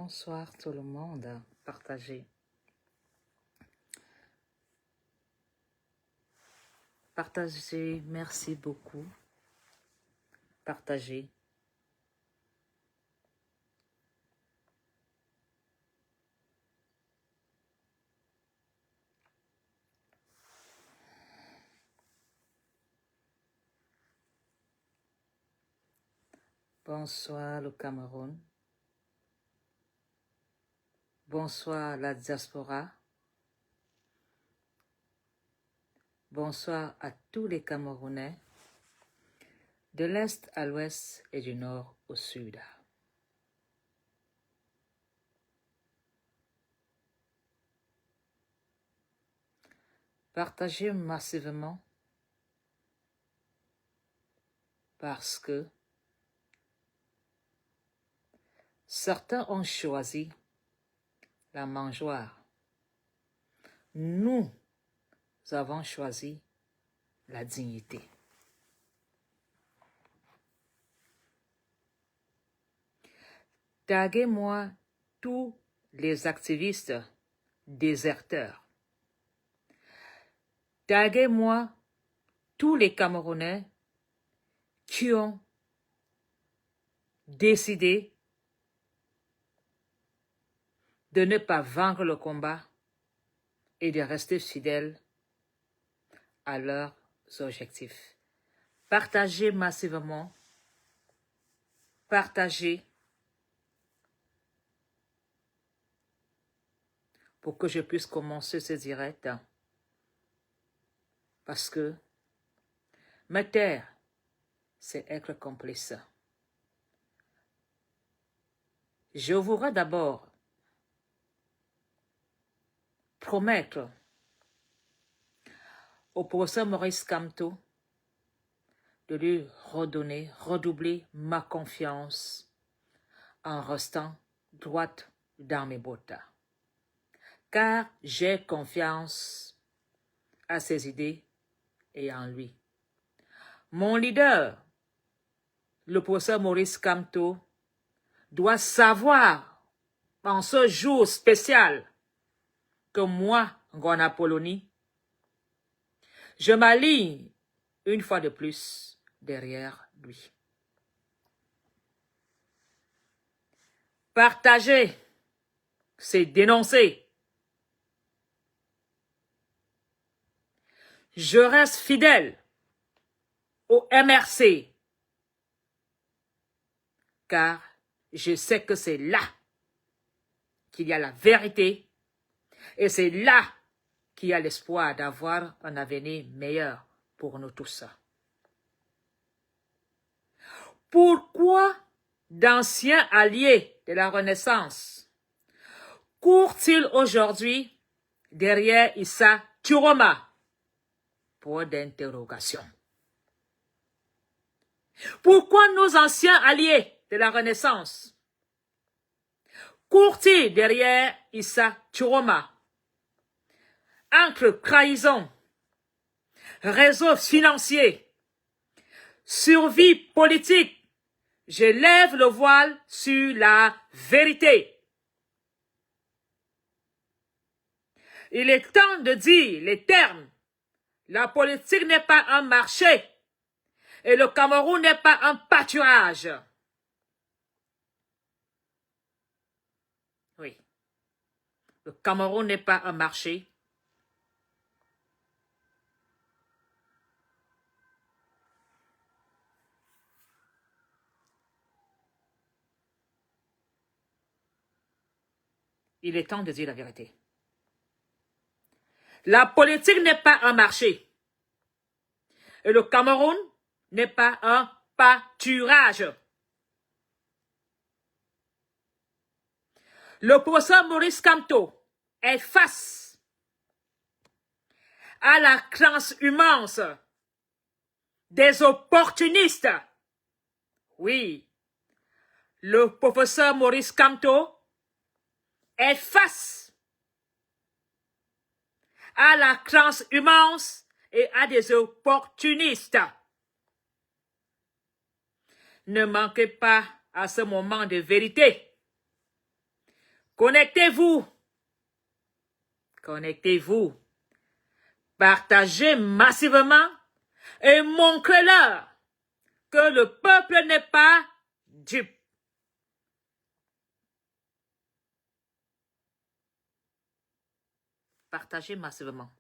Bonsoir tout le monde. Partagez. Partagez. Merci beaucoup. Partagez. Bonsoir le Cameroun. Bonsoir la diaspora. Bonsoir à tous les Camerounais, de l'Est à l'Ouest et du Nord au Sud. Partagez massivement parce que certains ont choisi la mangeoire. Nous avons choisi la dignité. Taguez-moi tous les activistes déserteurs. Taguez-moi tous les Camerounais qui ont décidé de ne pas vaincre le combat et de rester fidèles à leurs objectifs. Partagez massivement. Partagez pour que je puisse commencer ce direct. Parce que me taire, c'est être complice. Je voudrais d'abord promettre au professeur Maurice Kamto de lui redoubler ma confiance en restant droite dans mes bottes. Car j'ai confiance à ses idées et en lui. Mon leader, le professeur Maurice Kamto, doit savoir en ce jour spécial que moi, Ngona Polony, je m'aligne une fois de plus derrière lui. Partager, c'est dénoncer. Je reste fidèle au MRC, car je sais que c'est là qu'il y a la vérité et c'est là qu'il y a l'espoir d'avoir un avenir meilleur pour nous tous. Pourquoi d'anciens alliés de la Renaissance courent-ils aujourd'hui derrière Issa Turoma? Point d'interrogation. Pourquoi nos anciens alliés de la Renaissance courent-ils derrière Issa Turoma? Entre trahison, réseau financier, survie politique, je lève le voile sur la vérité. Il est temps de dire les termes. La politique n'est pas un marché et le Cameroun n'est pas un pâturage. Oui, le Cameroun n'est pas un marché. Il est temps de dire la vérité. La politique n'est pas un marché. Et le Cameroun n'est pas un pâturage. Le professeur Maurice Kamto est face à la transhumance des opportunistes. Oui, le professeur Maurice Kamto est face à la transhumance et à des opportunistes. Ne manquez pas à ce moment de vérité. Connectez-vous. Connectez-vous. Partagez massivement et montrez-leur que le peuple n'est pas dupe. Partagez massivement.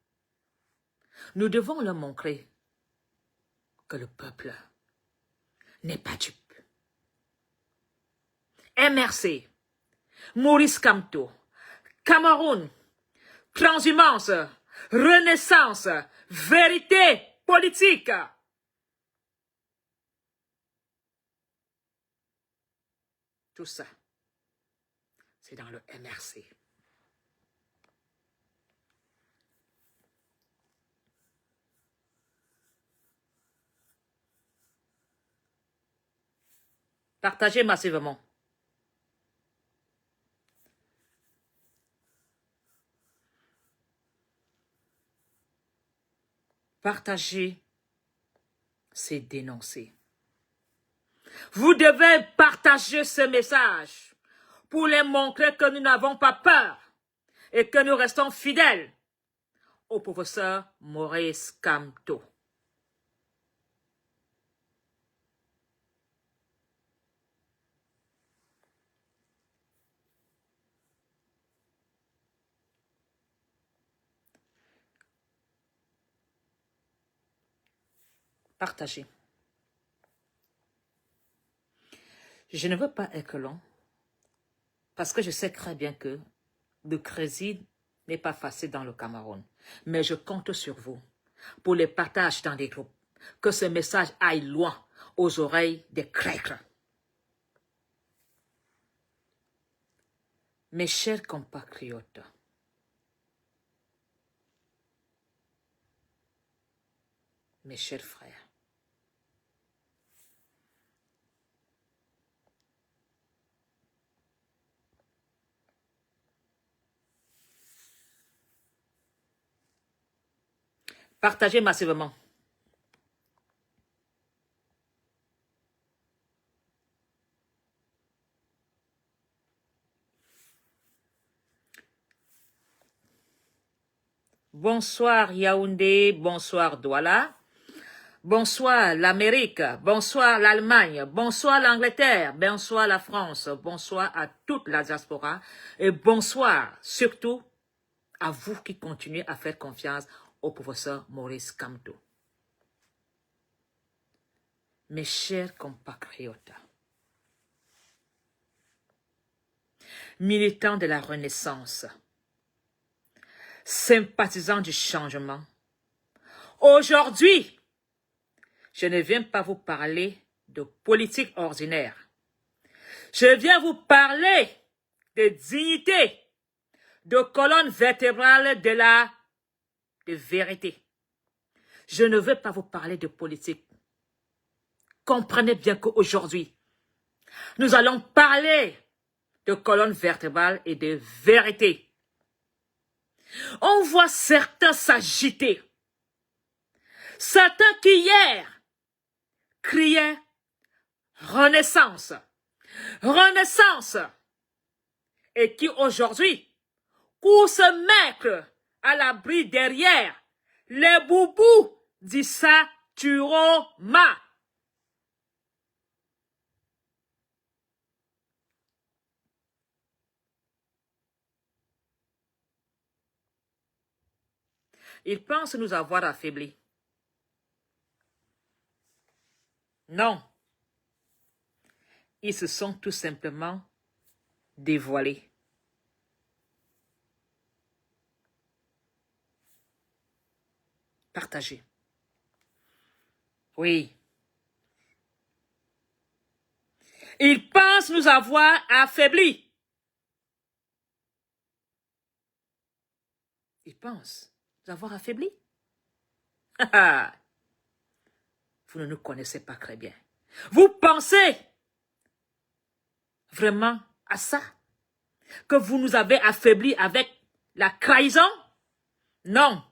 Nous devons leur montrer que le peuple n'est pas dupe. MRC, Maurice Kamto, Cameroun, transhumance, renaissance, vérité politique. Tout ça, c'est dans le MRC. Partagez massivement. Partager, c'est dénoncer. Vous devez partager ce message pour les montrer que nous n'avons pas peur et que nous restons fidèles au professeur Maurice Kamto. Partagez. Je ne veux pas être long parce que je sais très bien que le crédit n'est pas facile dans le Cameroun. Mais je compte sur vous pour les partages dans des groupes. Que ce message aille loin aux oreilles des Krègres. Mes chers compatriotes, mes chers frères, partagez massivement. Bonsoir Yaoundé, bonsoir Douala, bonsoir l'Amérique, bonsoir l'Allemagne, bonsoir l'Angleterre, bonsoir la France, bonsoir à toute la diaspora et bonsoir surtout à vous qui continuez à faire confiance au professeur Maurice Kamto. Mes chers compatriotes, militants de la Renaissance, sympathisants du changement, aujourd'hui, je ne viens pas vous parler de politique ordinaire. Je viens vous parler de dignité, de colonne vertébrale de la vérité. Je ne veux pas vous parler de politique. Comprenez bien qu'aujourd'hui, nous allons parler de colonne vertébrale et de vérité. On voit certains s'agiter. Certains qui hier criaient Renaissance, Renaissance, et qui aujourd'hui courent se mettre à l'abri derrière les boubous d'Issa Turoma. Ils pensent nous avoir affaiblis. Non. Ils se sont tout simplement dévoilés. Partagez. Oui. Ils pensent nous avoir affaiblis. Ils pensent nous avoir affaiblis. Vous ne nous connaissez pas très bien. Vous pensez vraiment à ça? Que vous nous avez affaiblis avec la trahison? Non.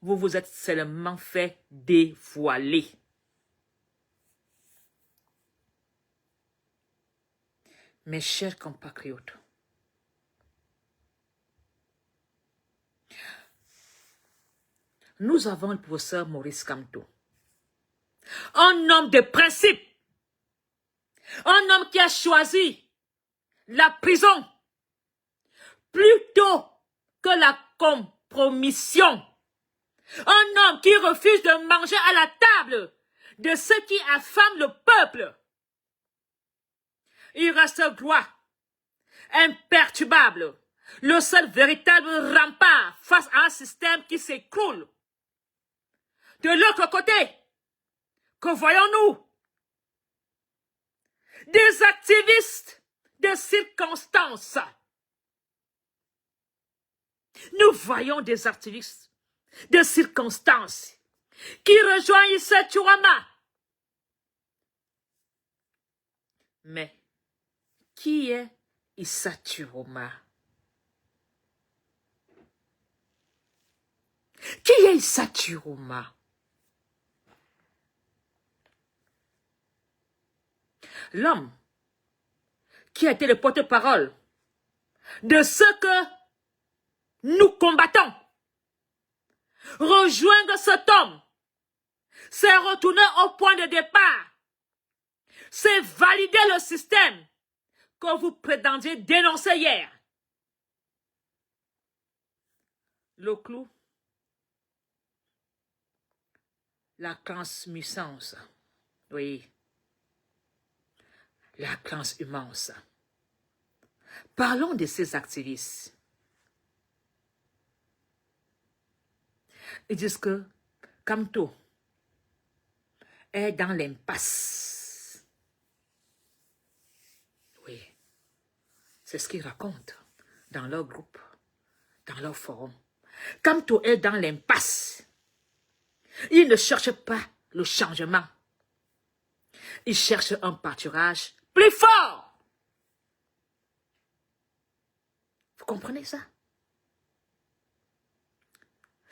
Vous vous êtes seulement fait dévoiler. Mes chers compatriotes, Nous avons le professeur Maurice Kamto. Un homme de principe. Un homme qui a choisi la prison plutôt que la compromission. Un homme qui refuse de manger à la table de ceux qui affament le peuple. Il reste droit, imperturbable, le seul véritable rempart face à un système qui s'écroule. De l'autre côté, que voyons-nous? Des activistes de circonstances. Nous voyons des activistes de circonstances qui rejoignent Issa Chiroma. Mais qui est Issa Chiroma? Qui est Issa Chiroma? L'homme qui a été le porte-parole de ce que nous combattons. Rejoindre cet homme, c'est retourner au point de départ. C'est valider le système que vous prétendiez dénoncer hier. Le clou, la transmuissance. Oui. La transhumance. Parlons de ces activistes. Ils disent que Kamto est dans l'impasse. Oui, c'est ce qu'ils racontent dans leur groupe, dans leur forum. Kamto est dans l'impasse. Il ne cherche pas le changement. Il cherche un pâturage plus fort. Vous comprenez ça?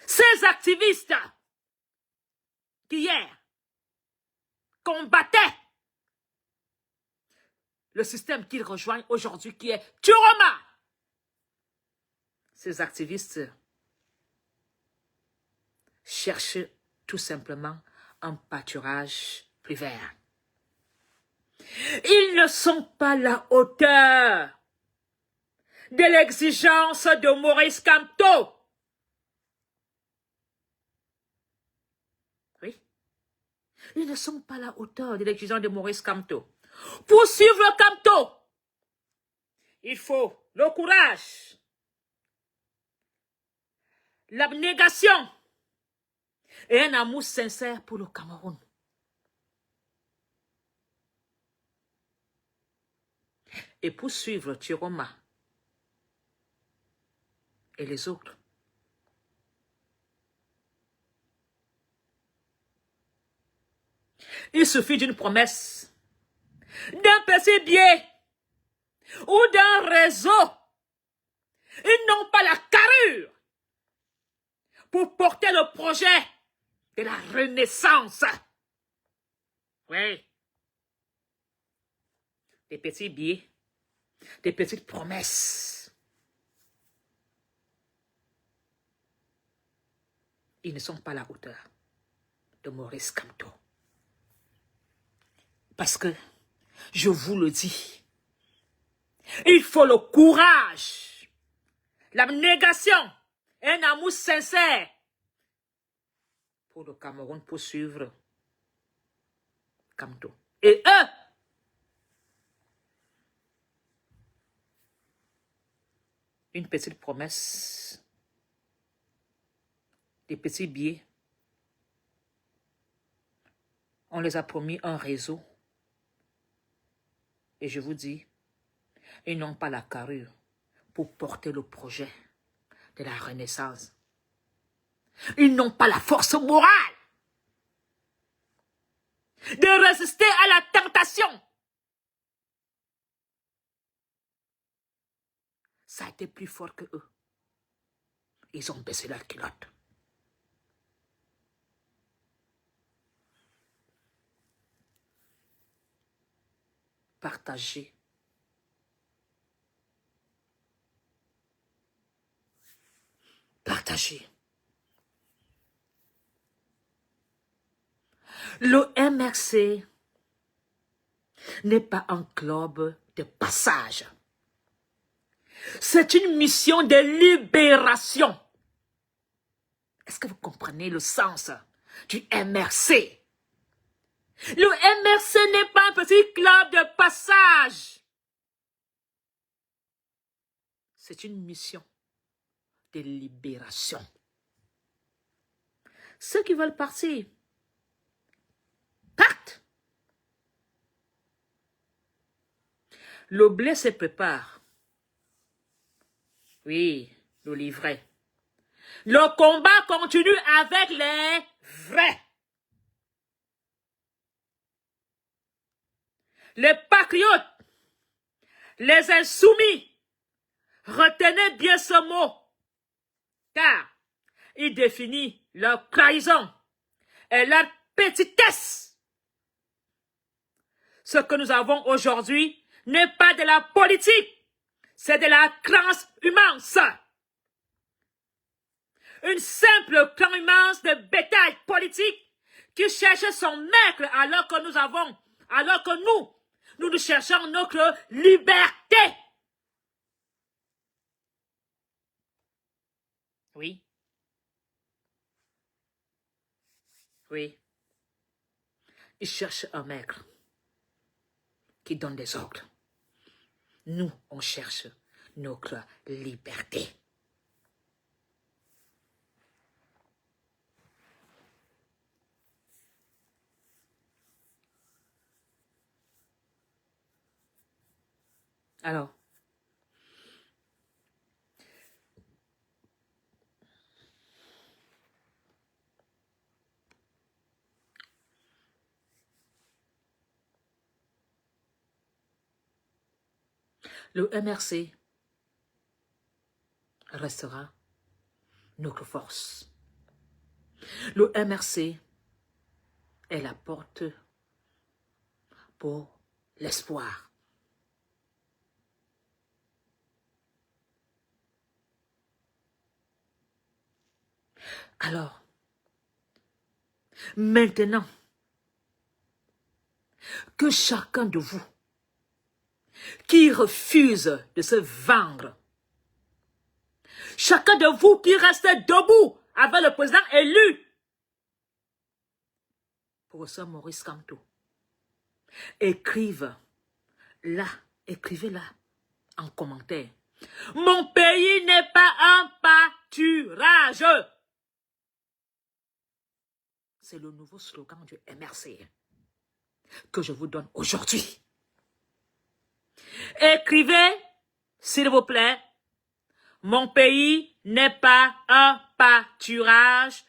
Ces activistes qui hier combattaient le système qu'ils rejoignent aujourd'hui qui est Chiroma. Ces activistes cherchent tout simplement un pâturage plus vert. Ils ne sont pas à la hauteur de l'exigence de Maurice Kamto. Oui. Ils ne sont pas à la hauteur de l'exigence de Maurice Kamto. Pour suivre Kamto, il faut le courage, l'abnégation et un amour sincère pour le Cameroun. Et pour suivre Chiroma et les autres, il suffit d'une promesse, d'un petit billet ou d'un réseau. Ils n'ont pas la carrure pour porter le projet de la renaissance. Oui. Des petits billets, des petites promesses. Ils ne sont pas à la hauteur de Maurice Kamto. Parce que, je vous le dis, il faut le courage, l'abnégation, un amour sincère pour le Cameroun, pour suivre Kamto. Et eux, une petite promesse, des petits billets. On les a promis un réseau. Et je vous dis, ils n'ont pas la carrure pour porter le projet de la Renaissance. Ils n'ont pas la force morale de résister à la tentation. Ça a été plus fort que eux. Ils ont baissé leur culotte. Partagez. Partagez. Le MRC n'est pas un club de passage. C'est une mission de libération. Est-ce que vous comprenez le sens du MRC? Le MRC n'est pas un petit club de passage. C'est une mission de libération. Ceux qui veulent partir, partent. Le blé se prépare. Oui, le livret. Le combat continue avec les vrais. Les patriotes, les insoumis, retenez bien ce mot, car il définit leur trahison et leur petitesse. Ce que nous avons aujourd'hui n'est pas de la politique, c'est de la transhumance. Une simple transhumance de bétail politique qui cherche son maître alors que nous cherchons notre liberté. Oui. Oui. Il cherche un maître qui donne des ordres. Nous, on cherche notre liberté. Alors, le MRC restera notre force. Le MRC est la porte pour l'espoir. Alors, maintenant que chacun de vous qui refuse de se vendre, chacun de vous qui reste debout avec le président élu, professeur Maurice Kamto, écrivez-là en commentaire. Mon pays n'est pas un pâturage. C'est le nouveau slogan du MRC que je vous donne aujourd'hui. Écrivez, s'il vous plaît, mon pays n'est pas un pâturage.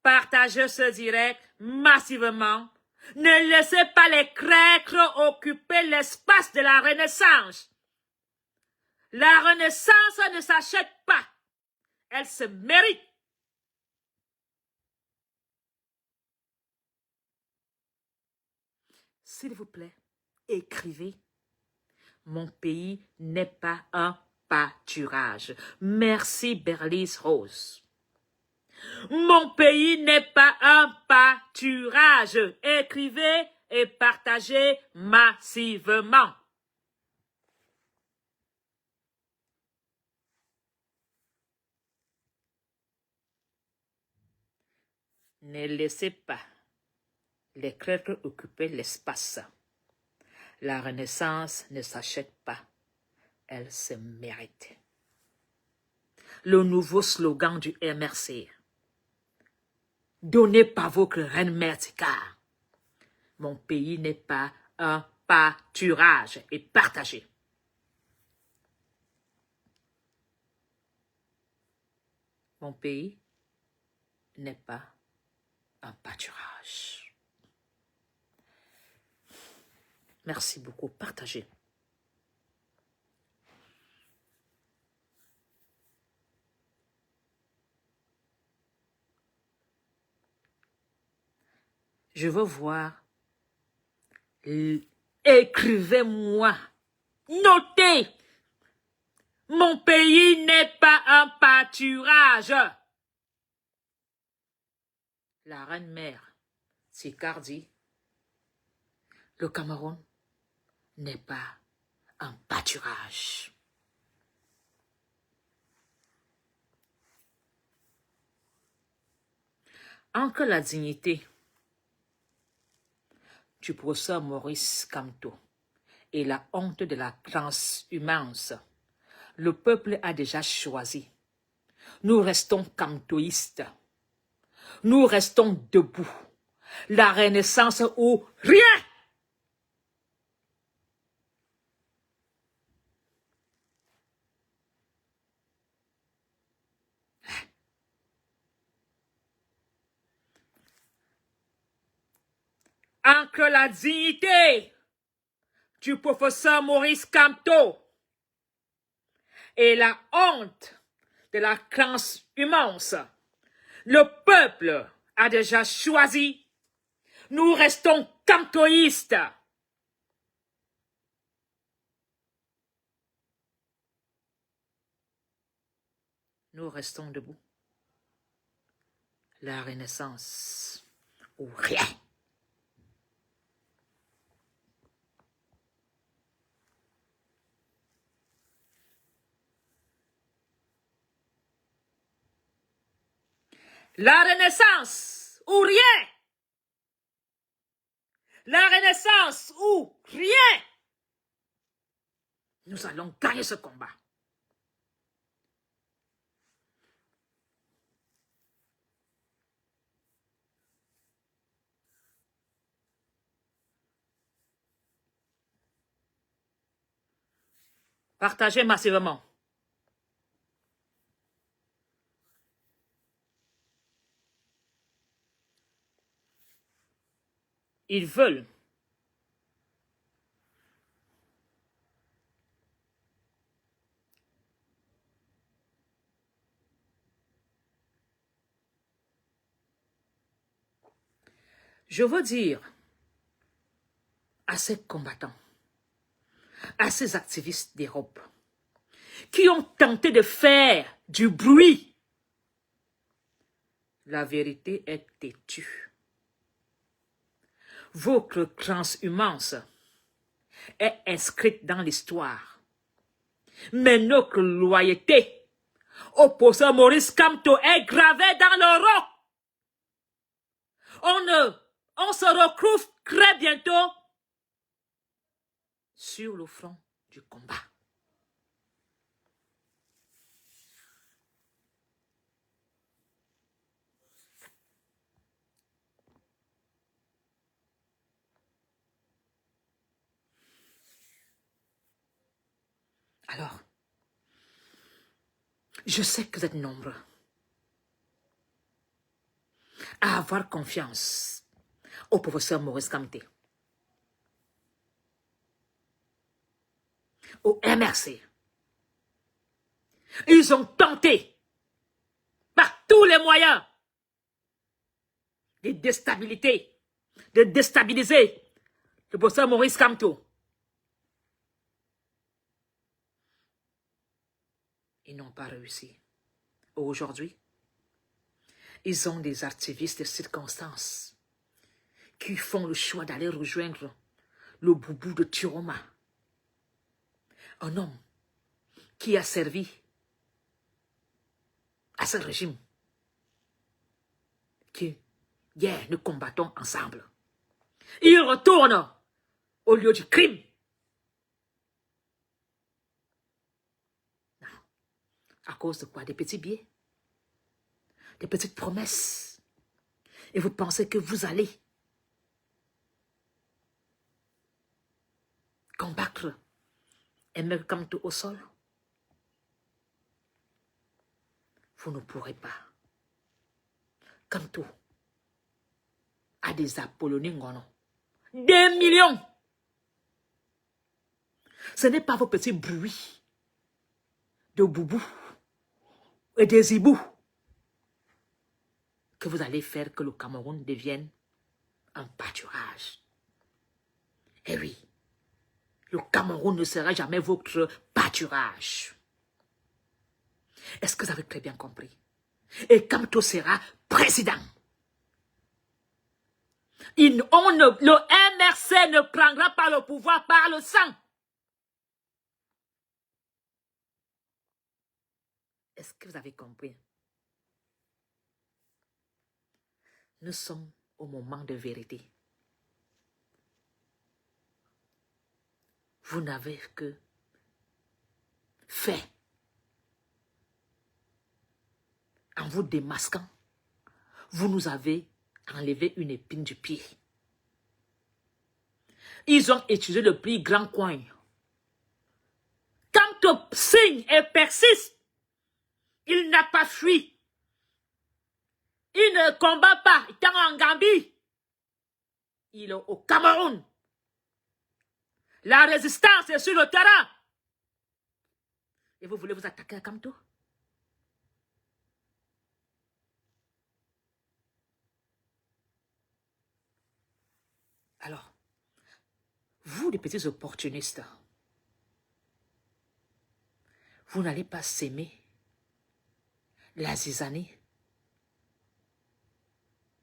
Partagez ce direct massivement. Ne laissez pas les crêtres occuper l'espace de la Renaissance. La Renaissance ne s'achète pas. Elle se mérite. S'il vous plaît, écrivez. Mon pays n'est pas un pâturage. Merci Berlise Rose. Mon pays n'est pas un pâturage. Écrivez et partagez massivement. Ne laissez pas les crêtres occuper l'espace. La Renaissance ne s'achète pas, elle se mérite. Le nouveau slogan du MRC. Donnez par votre reine mère Tika. Mon pays n'est pas un pâturage et partagé. Mon pays n'est pas un pâturage. Merci beaucoup. Partagez. Je veux voir. Écrivez-moi. Notez. Mon pays n'est pas un pâturage. La reine mère Sicard dit, le Cameroun n'est pas un pâturage. Entre la dignité du professeur Maurice Kamto et la honte de la transhumance, le peuple a déjà choisi. Nous restons kamtoïstes. Nous restons debout. La Renaissance ou rien. Entre la dignité du professeur Maurice Kamto et la honte de la transhumance, le peuple a déjà choisi. Nous restons kamtoïstes. Nous restons debout. La Renaissance ou rien. La Renaissance ou rien. La Renaissance ou rien. Nous allons gagner ce combat. Partagez massivement. Ils veulent je veux dire à ces combattants, à ces activistes d'Europe, qui ont tenté de faire du bruit. La vérité est têtue. Votre transhumance est inscrite dans l'histoire. Mais notre loyauté au professeur Maurice Kamto est gravée dans le roc. On se retrouve très bientôt sur le front du combat. Alors, je sais que vous êtes nombreux à avoir confiance au professeur Maurice Kamto, au MRC. Ils ont tenté par tous les moyens de déstabiliser le professeur Maurice Kamto. Ils n'ont pas réussi. Aujourd'hui, ils ont des activistes de circonstances qui font le choix d'aller rejoindre le boubou de Turoma. Un homme qui a servi à ce régime. Qui, hier, nous combattons ensemble. Ils retournent au lieu du crime. Non. À cause de quoi? Des petits billets? Des petites promesses? Et vous pensez que vous allez combattre Emel Kamto au sol? Vous ne pourrez pas. Kamto a des Apolloniens Ngono. Des millions. Ce n'est pas vos petits bruits de boubou et des hiboux que vous allez faire que le Cameroun devienne un pâturage. Eh oui, le Cameroun ne sera jamais votre pâturage. Est-ce que vous avez très bien compris? Et Kamto sera président. Le MRC ne prendra pas le pouvoir par le sang. Est-ce que vous avez compris? Nous sommes au moment de vérité. Vous n'avez que fait en vous démasquant. Vous nous avez enlevé une épine du pied. Ils ont utilisé le plus grand coin. Quand on signe et persiste, il n'a pas fui. Il ne combat pas. Il est en Gambie. Il est au Cameroun. La résistance est sur le terrain. Et vous voulez vous attaquer à Kamto? Alors, vous les petits opportunistes, vous n'allez pas s'aimer la zizanie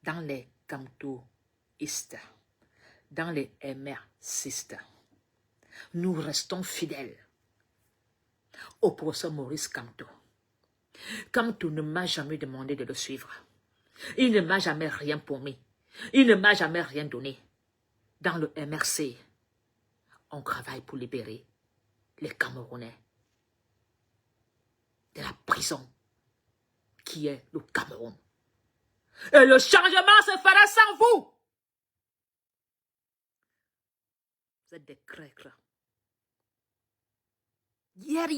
dans les Kamtoistes, dans les MRCistes. Nous restons fidèles au professeur Maurice Kamto. Kamto ne m'a jamais demandé de le suivre. Il ne m'a jamais rien promis. Il ne m'a jamais rien donné. Dans le MRC, on travaille pour libérer les Camerounais de la prison qui est le Cameroun. Et le changement se fera sans vous. Vous êtes des crècres. Hier.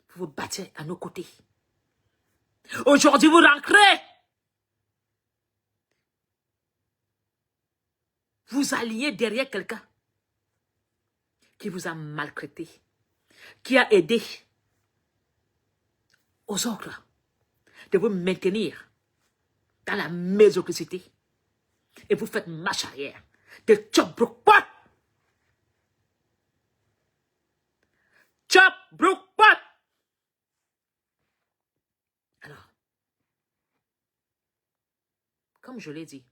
Vous vous battez à nos côtés. Aujourd'hui, vous rentrez. Vous alliez derrière quelqu'un qui vous a maltraité, qui a aidé aux autres de vous maintenir dans la médiocrité. Et vous faites marche arrière. De chop brook pot. Chop brook pot. Alors, comme je l'ai dit,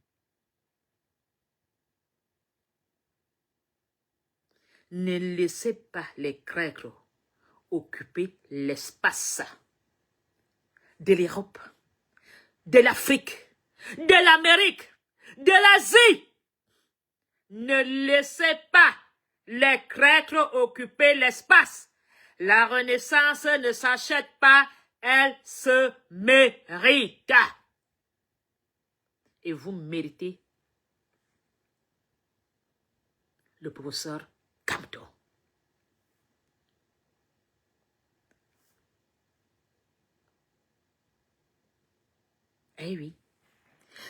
ne laissez pas les crècres occuper l'espace de l'Europe, de l'Afrique, de l'Amérique, de l'Asie. Ne laissez pas les crècres occuper l'espace. La renaissance ne s'achète pas, elle se mérite. Et vous méritez le professeur Kamto. Eh oui,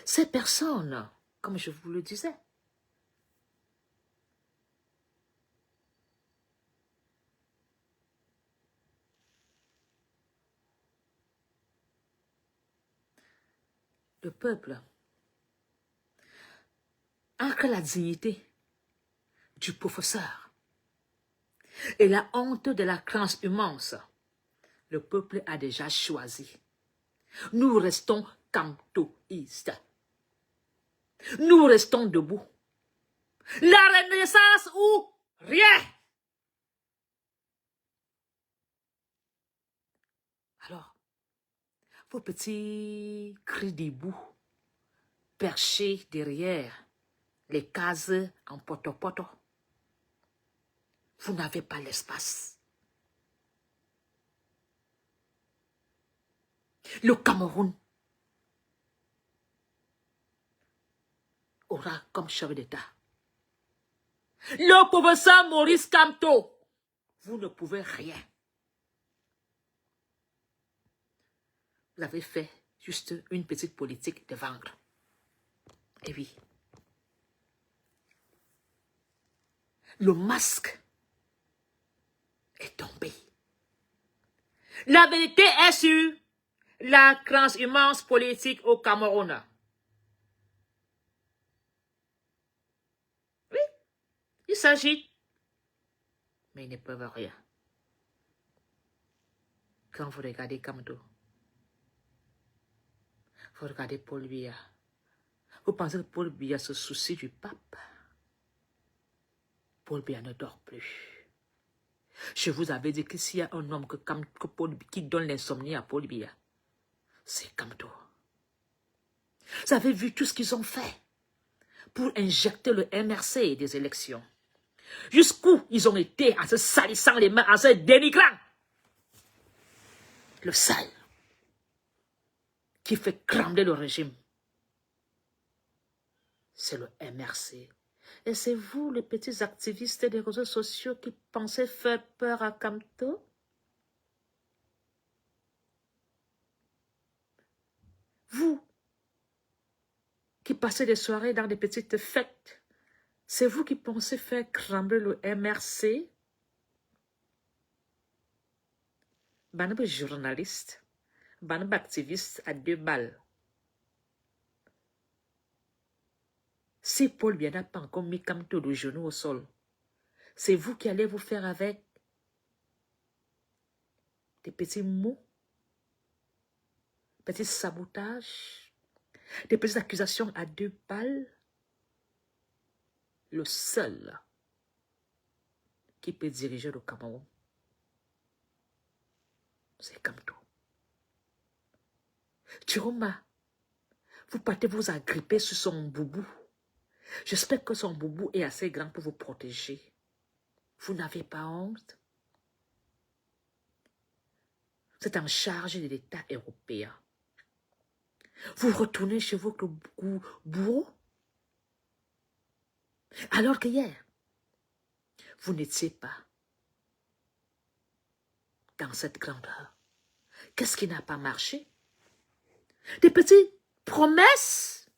ces personnes, comme je vous le disais, le peuple, entre la dignité du professeur et la honte de la transhumance, le peuple a déjà choisi. Nous restons kamtoïstes. Nous restons debout. La renaissance ou rien. Alors, vos petits cris debout, perchés derrière les cases en poto-poto, vous n'avez pas l'espace. Le Cameroun aura comme chef d'État le professeur Maurice Kamto. Vous ne pouvez rien. Vous avez fait juste une petite politique de vendre. Et oui. Le masque est tombé. La vérité est sur la transhumance politique au Cameroun. Oui, il s'agit. Mais ils ne peuvent rien. Quand vous regardez Kamto, Vous regardez Paul Biya. Vous pensez que Paul Biya se soucie du pape? Paul Biya ne dort plus. Je vous avais dit que s'il y a un homme qui donne l'insomnie à Paul Biya, c'est Kamto. Vous avez vu tout ce qu'ils ont fait pour injecter le MRC des élections. Jusqu'où ils ont été en se salissant les mains, en se dénigrant. Le seul qui fait cramer le régime, c'est le MRC. Et c'est vous, les petits activistes des réseaux sociaux, qui pensez faire peur à Kamto? Vous, qui passez des soirées dans des petites fêtes, c'est vous qui pensez faire cramer le MRC? Banab journaliste, banab activiste à 2 balles. Si Paul Biya n'a pas encore mis Kamto le genou au sol, c'est vous qui allez vous faire avec des petits mots, petits sabotages, des petites accusations à 2 balles. Le seul qui peut diriger le Cameroun, c'est Kamto. Chiroma, vous partez vous agripper sur son boubou. J'espère que son boubou est assez grand pour vous protéger. Vous n'avez pas honte? Vous êtes en charge de l'État européen. Vous retournez chez votre bourreau? Alors que hier, vous n'étiez pas dans cette grandeur. Qu'est-ce qui n'a pas marché? Des petites promesses,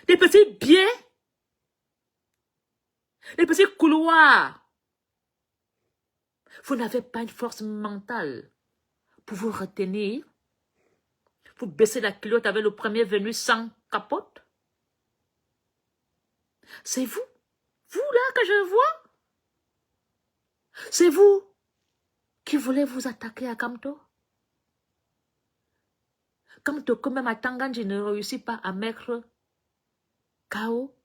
des petits biais, des petits couloirs. Vous n'avez pas une force mentale pour vous retenir. Vous baissez la culotte avec le premier venu sans capote. C'est vous là que je vois. C'est vous qui voulez vous attaquer à Kamto. Kamto, quand même à Tanganji ne réussit pas à mettre KO.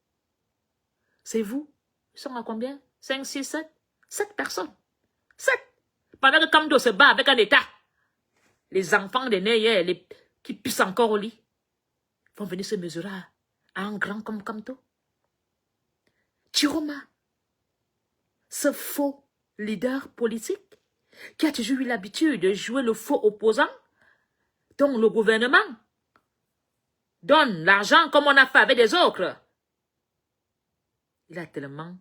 C'est vous. Ils sont à combien? 5, 6, 7? 7 personnes. 7. Pendant que Kamto se bat avec un État. Les enfants des nés qui pissent encore au lit vont venir se mesurer à un grand comme Kamto. Chiroma, ce faux leader politique qui a toujours eu l'habitude de jouer le faux opposant, dont le gouvernement donne l'argent comme on a fait avec les autres. Il a tellement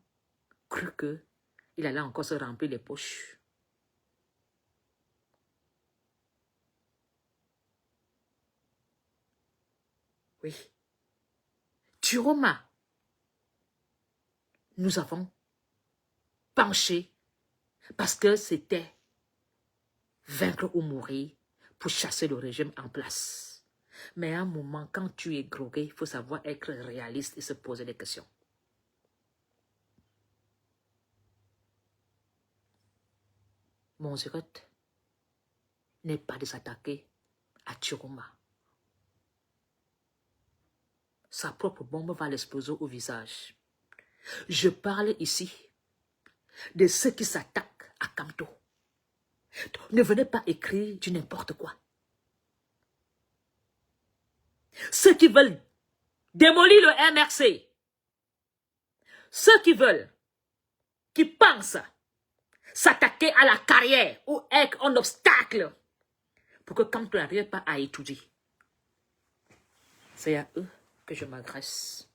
cru qu'il allait encore se remplir les poches. Oui. Chiroma, nous avons penché parce que c'était vaincre ou mourir pour chasser le régime en place. Mais à un moment, quand tu es grogué, il faut savoir être réaliste et se poser des questions. Montserrat n'est pas de s'attaquer à Chiroma. Sa propre bombe va l'exploser au visage. Je parle ici de ceux qui s'attaquent à Kamto. Ne venez pas écrire du n'importe quoi. Ceux qui veulent démolir le MRC, ceux qui pensent s'attaquer à la carrière ou être un obstacle pour que Kamto n'arrive pas à étudier, c'est à eux que je m'adresse.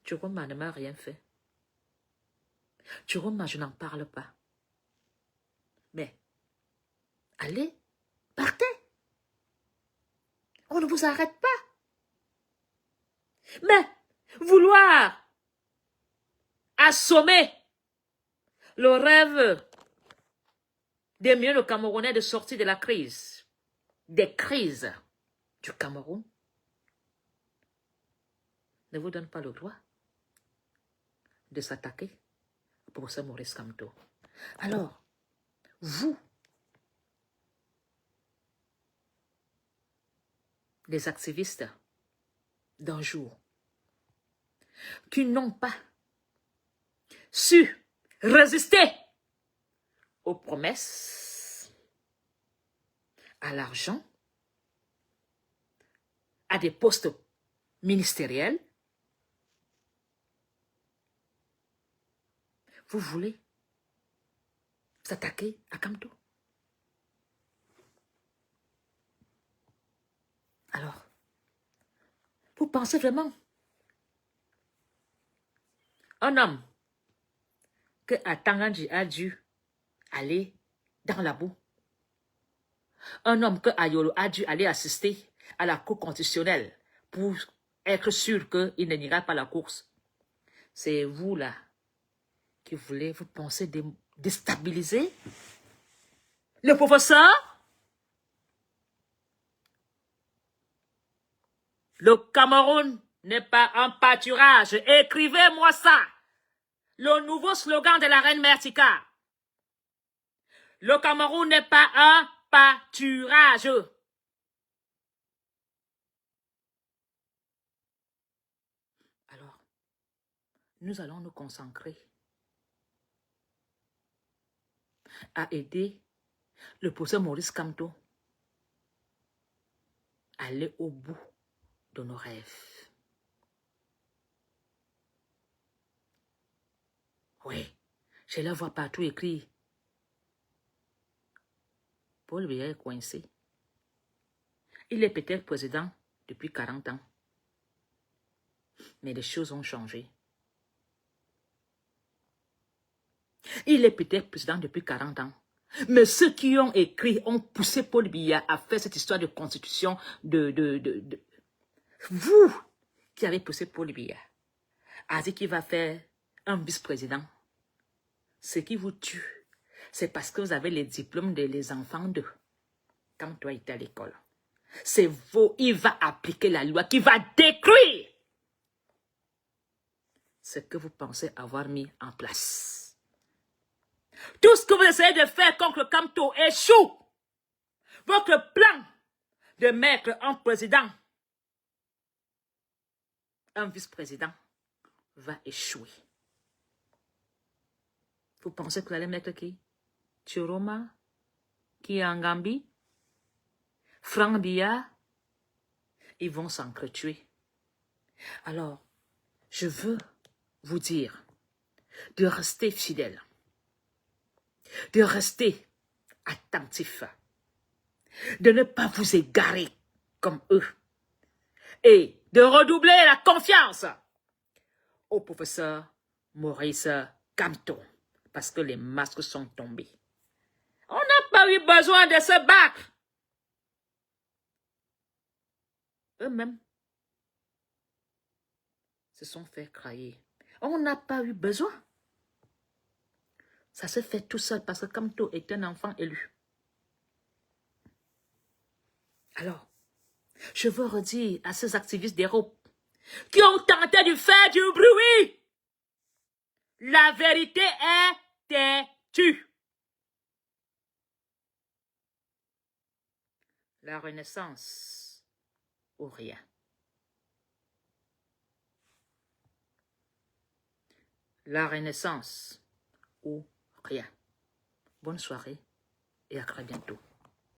Chiroma ne m'a rien fait. Chiroma, je n'en parle pas. Mais, allez, partez. On ne vous arrête pas. Mais, vouloir assommer le rêve des millions de Camerounais de sortir de la crise, des crises du Cameroun, ne vous donne pas le droit de s'attaquer pour ce Maurice Kamto. Alors, vous, des activistes d'un jour qui n'ont pas su résister aux promesses, à l'argent, à des postes ministériels. Vous voulez s'attaquer à Kamto? Alors, vous pensez vraiment un homme que Atanganji a dû aller dans la boue, un homme que Ayolo a dû aller assister à la Cour constitutionnelle pour être sûr qu'il ne n'ira pas la course, c'est vous là qui voulez, vous pensez déstabiliser le professeur? Le Cameroun n'est pas un pâturage. Écrivez-moi ça. Le nouveau slogan de la reine Mertika. Le Cameroun n'est pas un pâturage. Alors, nous allons nous concentrer à aider le professeur Maurice Kamto à aller au bout de nos rêves. Oui, je la vois partout écrit. Paul Biya est coincé. Il est peut-être président depuis 40 ans. Mais les choses ont changé. Il est peut-être président depuis 40 ans. Mais ceux qui ont écrit ont poussé Paul Biya à faire cette histoire de constitution Vous qui avez poussé Paul Biya à dire qu'il va faire un vice-président. Ce qui vous tue, c'est parce que vous avez les diplômes des enfants d'eux quand toi était à l'école. C'est vous, il va appliquer la loi qui va détruire ce que vous pensez avoir mis en place. Tout ce que vous essayez de faire contre Kamto échoue. Votre plan de mettre un président, un vice-président, va échouer. Vous pensez que vous allez mettre qui? Chiroma, qui est en Gambie, Franck Biya, ils vont s'entretuer. Alors, je veux vous dire de rester fidèle, de rester attentif, de ne pas vous égarer comme eux et de redoubler la confiance au professeur Maurice Kamto parce que les masques sont tombés. On n'a pas eu besoin de se battre. Eux-mêmes se sont fait crailler. On n'a pas eu besoin. Ça se fait tout seul parce que Kamto est un enfant élu. Alors, je veux redire à ces activistes d'Europe qui ont tenté de faire du bruit. La vérité est têtue. La Renaissance ou rien. La Renaissance ou rien. Bonne soirée et à très bientôt.